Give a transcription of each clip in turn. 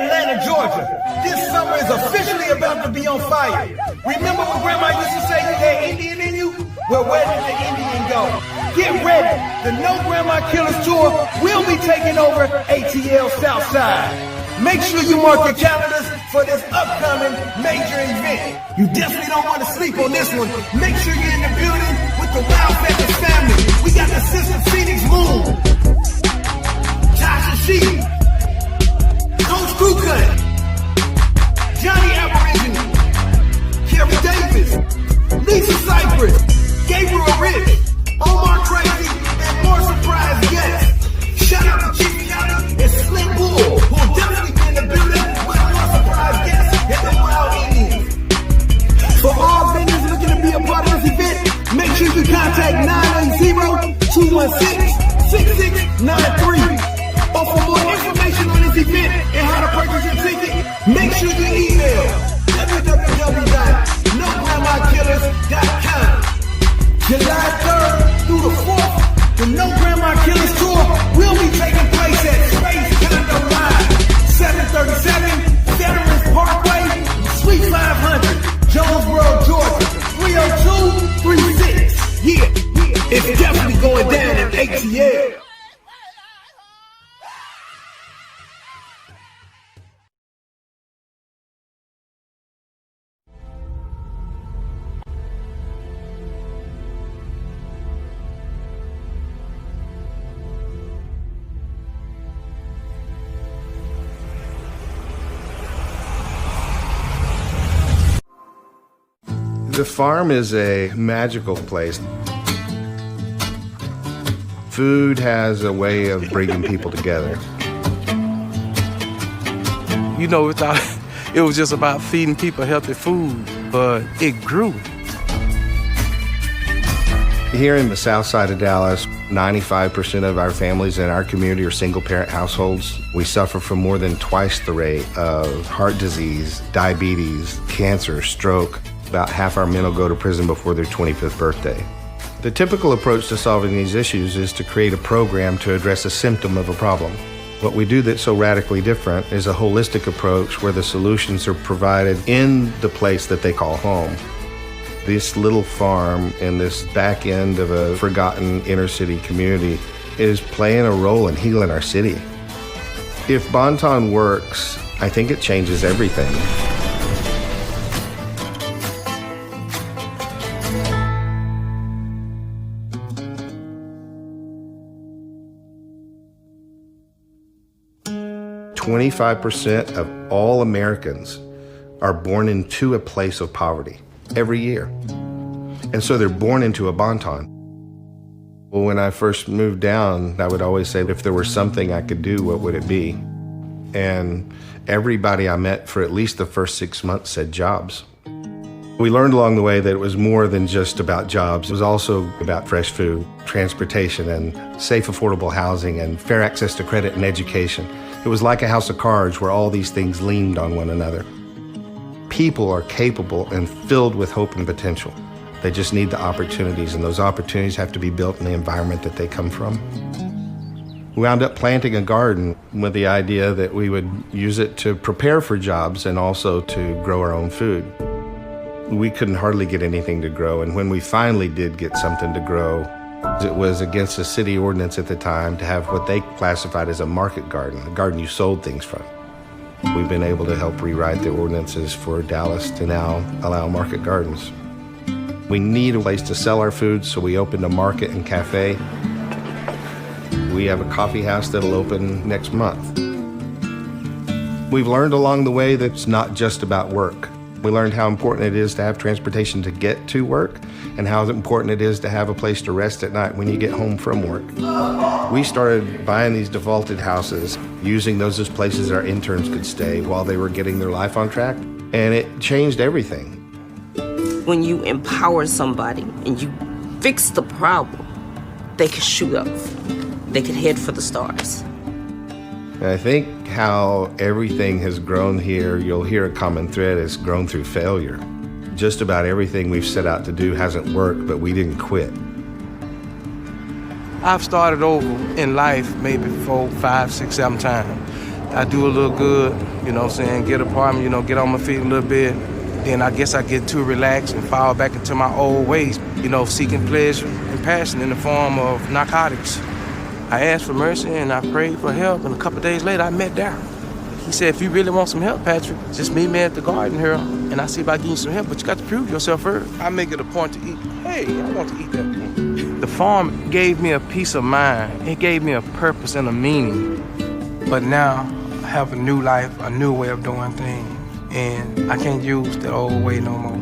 Atlanta, Georgia. This summer is officially about to be on fire. Remember when Grandma used to say you had Indian in you? Well, where did the Indian go? Get ready. The No Grandma Killers Tour will be taking over ATL Southside. Make sure you mark your calendars for this upcoming major event. You definitely don't want to sleep on this one. Make sure you're in the building with the Wild Feathers family. We got the Sister Phoenix Moon, Tasha Sheep, Coach Crew Cut, Johnny Aborigine, Kerry Davis, Lisa Cypress, Gabriel Rich, Omar Crazy, and more surprise guests. Shout out to Chief County and Slim Bull, who will definitely be in the building with more surprise guests and the Wild Indians. For all vendors looking to be a part of this event, make sure you contact 980-216-6693. Or for more information on this event and how to purchase your ticket, make sure you email www.nograndmakillers.com. July 3rd through the 4th, the No Grandma Killers Tour will be taking place at Space Condo Live, 737 Veterans Parkway, Suite 500, Jonesboro, Georgia, 30236. Yeah, it's definitely going down in ATL. The farm is a magical place. Food has a way of bringing people together. You know, it was just about feeding people healthy food, but it grew. Here in the south side of Dallas, 95% of our families in our community are single-parent households. We suffer from more than twice the rate of heart disease, diabetes, cancer, stroke. About half our men will go to prison before their 25th birthday. The typical approach to solving these issues is to create a program to address a symptom of a problem. What we do that's so radically different is a holistic approach where the solutions are provided in the place that they call home. This little farm in this back end of a forgotten inner city community is playing a role in healing our city. If Bonton works, I think it changes everything. 25% of all Americans are born into a place of poverty every year. And so they're born into a Bonton. Well, when I first moved down, I would always say, if there were something I could do, what would it be? And everybody I met for at least the first 6 months said jobs. We learned along the way that it was more than just about jobs. It was also about fresh food, transportation, and safe, affordable housing, and fair access to credit and education. It was like a house of cards where all these things leaned on one another. People are capable and filled with hope and potential. They just need the opportunities, and those opportunities have to be built in the environment that they come from. We wound up planting a garden with the idea that we would use it to prepare for jobs and also to grow our own food. We couldn't hardly get anything to grow, and when we finally did get something to grow, it was against the city ordinance at the time to have what they classified as a market garden, a garden you sold things from. We've been able to help rewrite the ordinances for Dallas to now allow market gardens. We need a place to sell our food, so we opened a market and cafe. We have a coffee house that'll open next month. We've learned along the way that it's not just about work. We learned how important it is to have transportation to get to work and how important it is to have a place to rest at night when you get home from work. We started buying these defaulted houses, using those as places our interns could stay while they were getting their life on track, and it changed everything. When you empower somebody and you fix the problem, they can shoot up. They can head for the stars. And I think how everything has grown here, you'll hear a common thread, is grown through failure. Just about everything we've set out to do hasn't worked, but we didn't quit. I've started over in life maybe 4, 5, 6, 7 times. I do a little good, you know what I'm saying, get an apartment, you know, get on my feet a little bit. Then I guess I get too relaxed and fall back into my old ways, you know, seeking pleasure and passion in the form of narcotics. I asked for mercy and I prayed for help, and a couple days later I met Darryl. He said, if you really want some help, Patrick, just meet me at the garden here and I'll see about getting you some help, but you got to prove yourself first. I make it a point to eat. Hey, I want to eat that. The farm gave me a peace of mind. It gave me a purpose and a meaning. But now I have a new life, a new way of doing things, and I can't use the old way no more.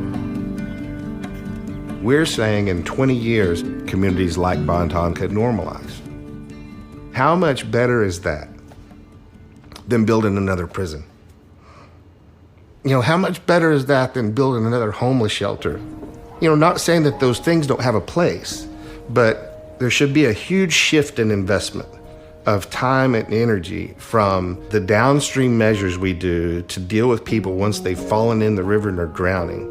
We're saying in 20 years, communities like Bonton could normalize. How much better is that than building another prison? You know, how much better is that than building another homeless shelter? You know, not saying that those things don't have a place, but there should be a huge shift in investment of time and energy from the downstream measures we do to deal with people once they've fallen in the river and are drowning,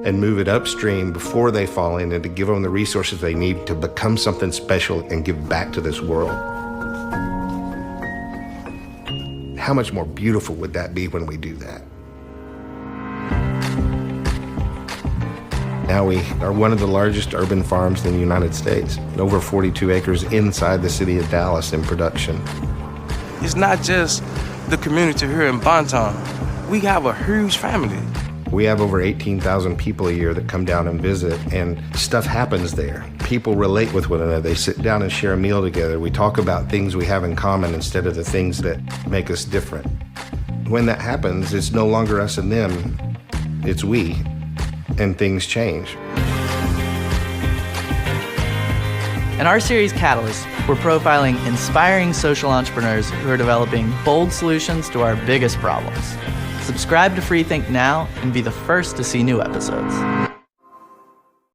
and move it upstream before they fall in, and to give them the resources they need to become something special and give back to this world. How much more beautiful would that be when we do that? Now we are one of the largest urban farms in the United States, over 42 acres inside the city of Dallas in production. It's not just the community here in Bonton. We have a huge family. We have over 18,000 people a year that come down and visit, and stuff happens there. People relate with one another. They sit down and share a meal together. We talk about things we have in common instead of the things that make us different. When that happens, it's no longer us and them, it's we, and things change. In our series Catalyst, we're profiling inspiring social entrepreneurs who are developing bold solutions to our biggest problems. Subscribe to Freethink now and be the first to see new episodes.